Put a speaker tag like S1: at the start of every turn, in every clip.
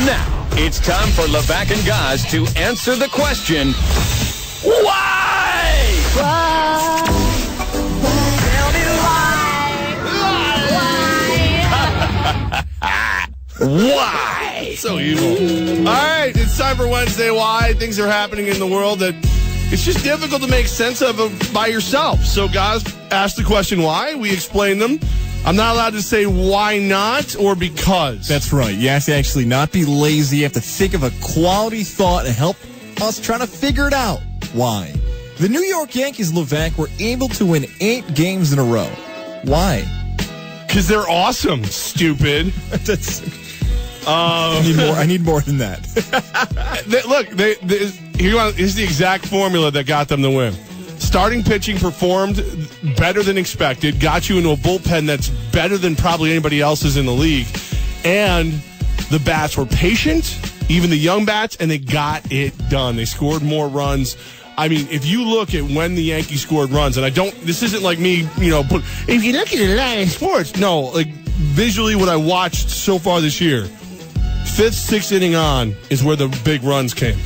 S1: Now, it's time for Levack and Goz to answer the question, why?
S2: Why? Tell me why?
S1: Why?
S3: So evil. All right, it's time for Wednesday Why. Things are happening in the world that it's just difficult to make sense of by yourself. So, guys, ask the question why. We explain them. I'm not allowed to say why not or because.
S4: That's right. You have to actually not be lazy. You have to think of a quality thought and help us try to figure it out. Why? The New York Yankees, Levack, were able to win 8 games in a row. Why?
S3: Because they're awesome, stupid.
S4: I need more than that.
S3: Here's the exact formula that got them to win. Starting pitching performed better than expected, got you into a bullpen that's better than probably anybody else's in the league, and the bats were patient, even the young bats, and they got it done. They scored more runs. I mean, if you look at when the Yankees scored runs, and this isn't like me, if you look at a lot of sports, no, like visually what I watched so far this year, 5th, 6th inning on is where the big runs came.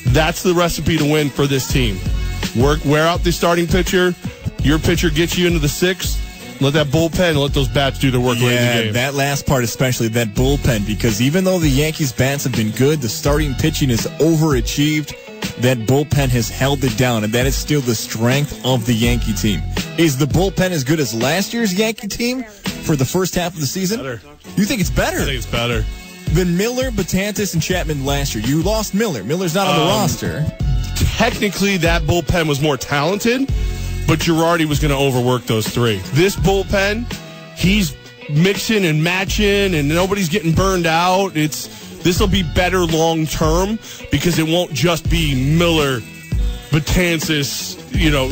S3: That's the recipe to win for this team. Wear out the starting pitcher. Your pitcher gets you into the 6th. Let that bullpen, let those bats do their work late in the game.
S4: That last part especially, that bullpen, because even though the Yankees' bats have been good, the starting pitching has overachieved. That bullpen has held it down, and that is still the strength of the Yankee team. Is the bullpen as good as last year's Yankee team for the first half of the season?
S3: Better.
S4: You think it's better?
S3: I think it's better.
S4: Than Miller, Betances, and Chapman last year. You lost Miller. Miller's not on the roster.
S3: Technically, that bullpen was more talented, but Girardi was going to overwork those 3. This bullpen, he's mixing and matching, and nobody's getting burned out. This will be better long term because it won't just be Miller, Betances,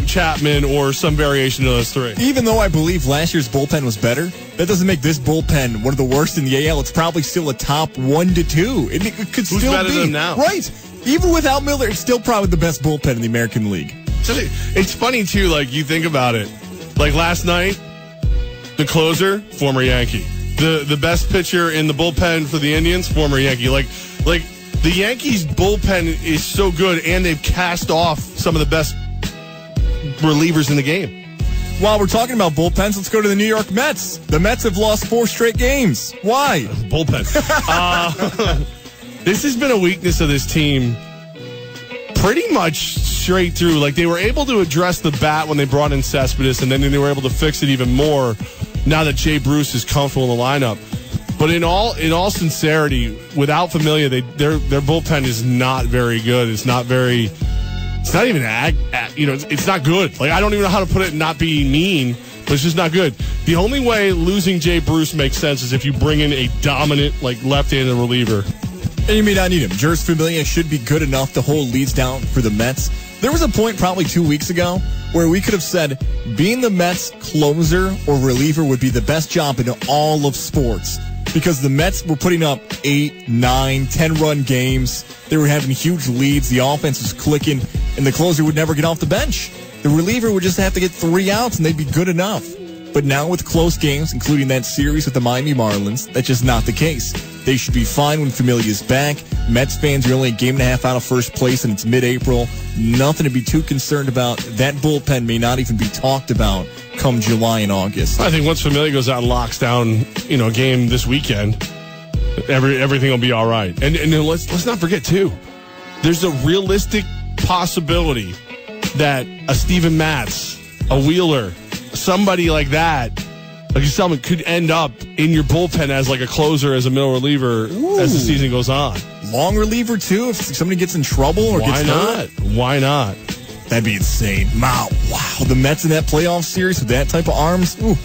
S3: Chapman, or some variation of those 3.
S4: Even though I believe last year's bullpen was better, that doesn't make this bullpen one of the worst in the AL. It's probably still a top 1 to 2. It could
S3: Who's
S4: still
S3: better
S4: be.
S3: than him now?
S4: Right. Even without Miller, it's still probably the best bullpen in the American League.
S3: So it's funny, too, like, you think about it. Like, last night, the closer, former Yankee. The best pitcher in the bullpen for the Indians, former Yankee. Like the Yankees' bullpen is so good, and they've cast off some of the best relievers in the game.
S4: While we're talking about bullpens, let's go to the New York Mets. The Mets have lost 4 straight games. Why?
S3: Bullpen. This has been a weakness of this team pretty much straight through. Like, they were able to address the bat when they brought in Cespedes, and then they were able to fix it even more now that Jay Bruce is comfortable in the lineup. But in all sincerity, without Familia, their bullpen is not very good. It's not very. It's not even it's not good. Like, I don't even know how to put it and not be mean, but it's just not good. The only way losing Jay Bruce makes sense is if you bring in a dominant, like, left-handed reliever.
S4: And you may not need him. Jeurys Familia should be good enough to hold leads down for the Mets. There was a point probably 2 weeks ago where we could have said being the Mets closer or reliever would be the best job in all of sports, because the Mets were putting up 8, 9, 10-run games. They were having huge leads. The offense was clicking, and the closer would never get off the bench. The reliever would just have to get 3 outs, and they'd be good enough. But now with close games, including that series with the Miami Marlins, that's just not the case. They should be fine when Familia's back. Mets fans are only a game and a half out of first place, and it's mid-April. Nothing to be too concerned about. That bullpen may not even be talked about come July and August.
S3: I think once Familia goes out and locks down, a game this weekend, everything will be all right. And let's not forget, too, there's a realistic possibility that a Steven Matz, a Wheeler, somebody like that, like someone could end up in your bullpen as like a closer, as a middle reliever as the season goes on.
S4: Long reliever, too, if somebody gets in trouble or gets hurt?
S3: Why not?
S4: That'd be insane. Wow. The Mets in that playoff series with that type of arms. Ooh.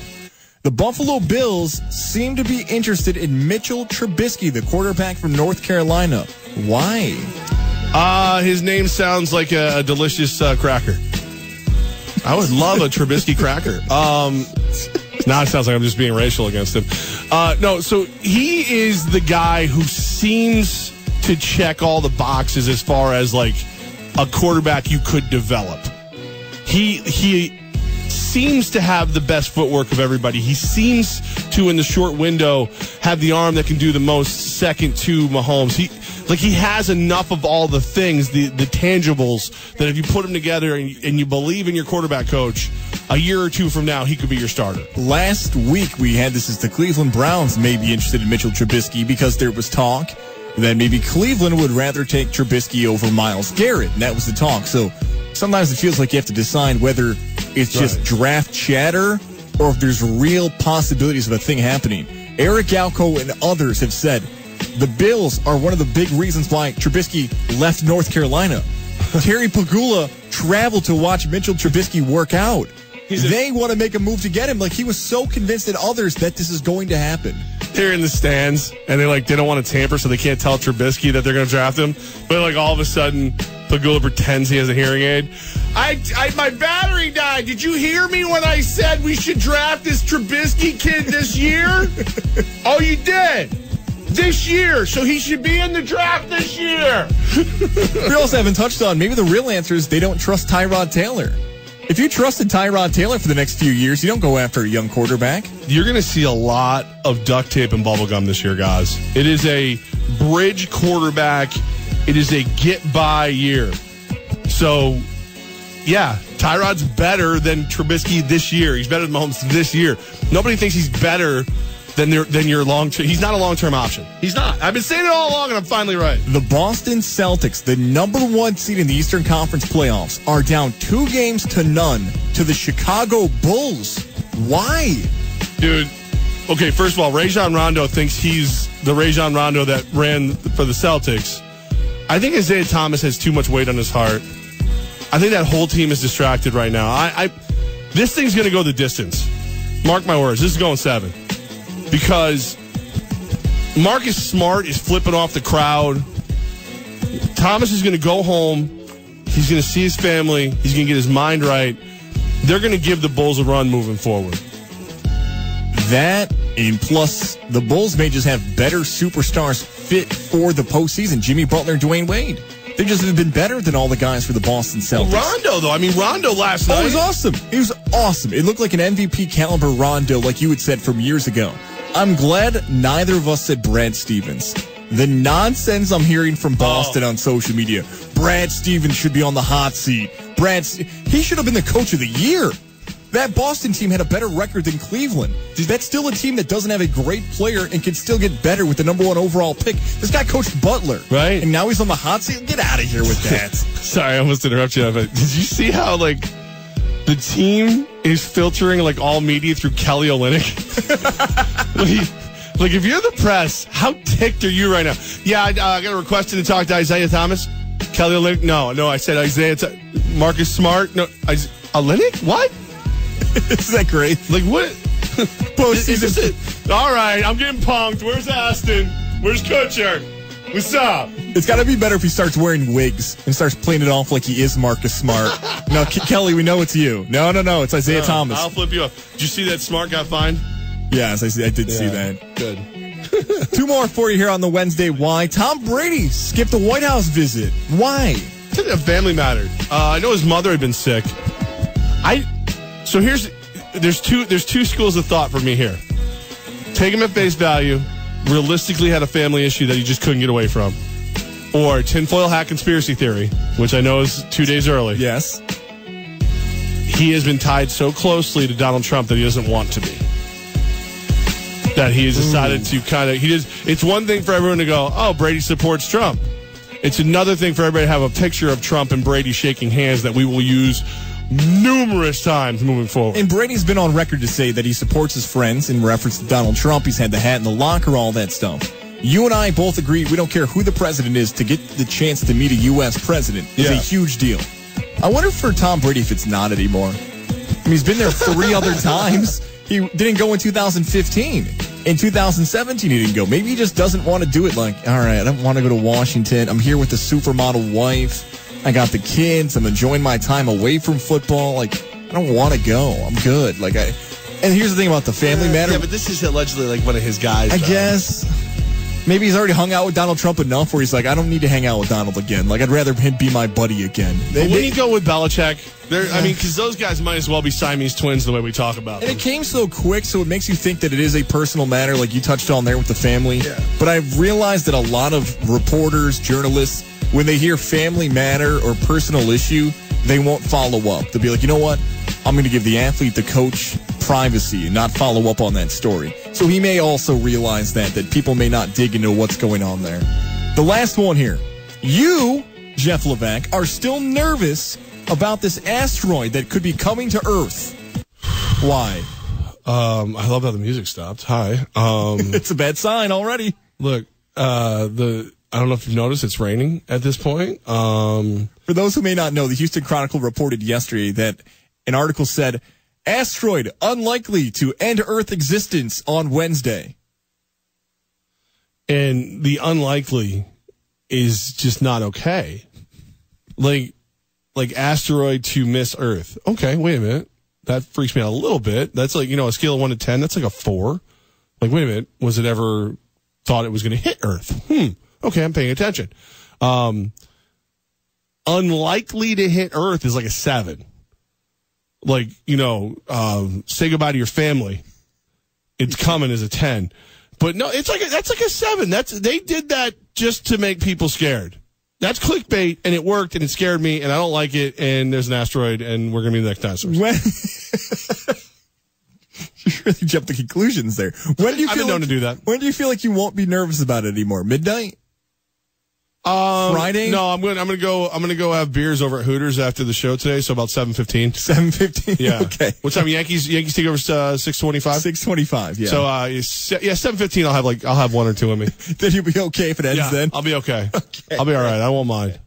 S4: The Buffalo Bills seem to be interested in Mitchell Trubisky, the quarterback from North Carolina. Why?
S3: His name sounds like a delicious cracker. I would love a Trubisky cracker. Now it sounds like I'm just being racial against him. No, so he is the guy who seems to check all the boxes as far as like a quarterback you could develop. He seems to have the best footwork of everybody. He seems 6'2" in the short window, have the arm that can do the most, second to Mahomes. He has enough of all the things, the tangibles, that if you put them together and you believe in your quarterback coach, a year or two from now, he could be your starter.
S4: Last week, we had this as the Cleveland Browns may be interested in Mitchell Trubisky because there was talk that maybe Cleveland would rather take Trubisky over Myles Garrett, and that was the talk. So sometimes it feels like you have to decide whether it's just draft chatter or if there's real possibilities of a thing happening. Eric Galko and others have said the Bills are one of the big reasons why Trubisky left North Carolina. Terry Pagula traveled to watch Mitchell Trubisky work out. They want to make a move to get him. Like, he was so convinced and others that this is going to happen.
S3: They're in the stands, and they don't want to tamper, so they can't tell Trubisky that they're going to draft him. But, all of a sudden, Pagula pretends he has a hearing aid. My battery died. Did you hear me when I said we should draft this Trubisky kid this year? Oh, you did? This year, so he should be in the draft this year.
S4: We also haven't touched on, maybe the real answer is they don't trust Tyrod Taylor. If you trusted Tyrod Taylor for the next few years, you don't go after a young quarterback.
S3: You're going to see a lot of duct tape and bubblegum this year, guys. It is a bridge quarterback. It is a get-by year. So, yeah, Tyrod's better than Trubisky this year. He's better than Mahomes this year. Nobody thinks he's better than your long-term. He's not a long-term option. He's not. I've been saying it all along, and I'm finally right.
S4: The Boston Celtics, the number one seed in the Eastern Conference playoffs, are down 2-0 to the Chicago Bulls. Why?
S3: Dude, okay, first of all, Rajon Rondo thinks he's the Rajon Rondo that ran for the Celtics. I think Isaiah Thomas has too much weight on his heart. I think that whole team is distracted right now. This thing's going to go the distance. Mark my words. This is going 7. Because Marcus Smart is flipping off the crowd. Thomas is going to go home. He's going to see his family. He's going to get his mind right. They're going to give the Bulls a run moving forward.
S4: That, and plus, the Bulls may just have better superstars fit for the postseason. Jimmy Butler and Dwayne Wade. They just have been better than all the guys for the Boston Celtics.
S3: Rondo, though. Rondo last night.
S4: Oh, he was awesome. He was awesome. It looked like an MVP caliber Rondo, like you had said from years ago. I'm glad neither of us said Brad Stevens. The nonsense I'm hearing from Boston on social media. Brad Stevens should be on the hot seat. He should have been the coach of the year. That Boston team had a better record than Cleveland. That's still a team that doesn't have a great player and can still get better with the number 1 overall pick. This guy coached Butler.
S3: Right.
S4: And now he's on the hot seat. Get out of here with that.
S3: Sorry, I almost interrupted you. But did you see how, the team is filtering, all media through Kelly Olynyk? If you're the press, how ticked are you right now? Yeah, I got a request to talk to Isaiah Thomas. Kelly Olynyk? No, I said Isaiah. Marcus Smart? No, Olynyk? What?
S4: Is that great?
S3: What? All right, I'm getting punked. Where's Aston? Where's Kutcher? What's up?
S4: It's got to be better if he starts wearing wigs and starts playing it off like he is Marcus Smart. No, Kelly, we know it's you. No, it's Isaiah Thomas.
S3: I'll flip you off. Did you see that Smart got fined?
S4: Yes, I did see that.
S3: Good.
S4: 2 more for you here on the Wednesday. Why? Tom Brady skipped a White House visit. Why?
S3: It's a family matter. I know his mother had been sick. So there's two schools of thought for me here. Take him at face value. Realistically had a family issue that he just couldn't get away from. Or tinfoil hat conspiracy theory, which I know is 2 days early.
S4: Yes.
S3: He has been tied so closely to Donald Trump that he doesn't want to be. That he has decided to it's one thing for everyone to go, oh, Brady supports Trump. It's another thing for everybody to have a picture of Trump and Brady shaking hands that we will use numerous times moving forward.
S4: And Brady's been on record to say that he supports his friends in reference to Donald Trump. He's had the hat in the locker, all that stuff. You and I both agree we don't care who the president is. To get the chance to meet a U.S. president is a huge deal. I wonder for Tom Brady if it's not anymore. He's been there 3 other times. He didn't go in 2015. In 2017, he didn't go. Maybe he just doesn't want to do it. All right, I don't want to go to Washington. I'm here with the supermodel wife. I got the kids. I'm enjoying my time away from football. I don't want to go. I'm good. And here's the thing about the family matter.
S3: Yeah, but this is allegedly one of his guys.
S4: I guess. Maybe he's already hung out with Donald Trump enough where he's like, I don't need to hang out with Donald again. Like, I'd rather him be my buddy again.
S3: But when you go with Belichick, I mean, because those guys might as well be Siamese twins the way we talk about them.
S4: And it came so quick, so it makes you think that it is a personal matter, like you touched on there with the family.
S3: Yeah.
S4: But I've realized that a lot of reporters, journalists, when they hear family matter or personal issue, they won't follow up. They'll be like, you know what? I'm going to give the athlete, the coach, privacy and not follow up on that story. So he may also realize that people may not dig into what's going on there. The last one here. You, Jeff Levack, are still nervous about this asteroid that could be coming to Earth. Why?
S3: I love how the music stopped. Hi.
S4: It's a bad sign already.
S3: Look, I don't know if you've noticed, it's raining at this point.
S4: For those who may not know, the Houston Chronicle reported yesterday that an article said, asteroid unlikely to end Earth existence on Wednesday.
S3: And the unlikely is just not okay. Like asteroid to miss Earth. Okay, wait a minute. That freaks me out a little bit. That's like, a scale of 1 to 10, that's like a 4. Like, wait a minute. Was it ever thought it was going to hit Earth? Okay, I'm paying attention. Unlikely to hit Earth is like a 7. Like, say goodbye to your family. It's coming as a 10. But no, that's like a 7. They did that just to make people scared. That's clickbait, and it worked, and it scared me, and I don't like it, and there's an asteroid, and we're going to be the next dinosaurs.
S4: You really jumped to conclusions there. When do you
S3: I've been known to do that.
S4: When do you feel like you won't be nervous about it anymore? Midnight? Friday?
S3: No, I'm gonna go have beers over at Hooters after the show today. So about 7:15.
S4: 7:15.
S3: Yeah.
S4: Okay.
S3: What time? Yankees take over 6:25.
S4: 6:25. Yeah.
S3: So 7:15. I'll have one or two in me.
S4: Then you'll be okay if it ends. Then
S3: I'll be okay.
S4: Okay.
S3: I'll be all right. I won't mind.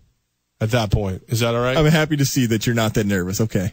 S3: At that point, is that all right?
S4: I'm happy to see that you're not that nervous. Okay.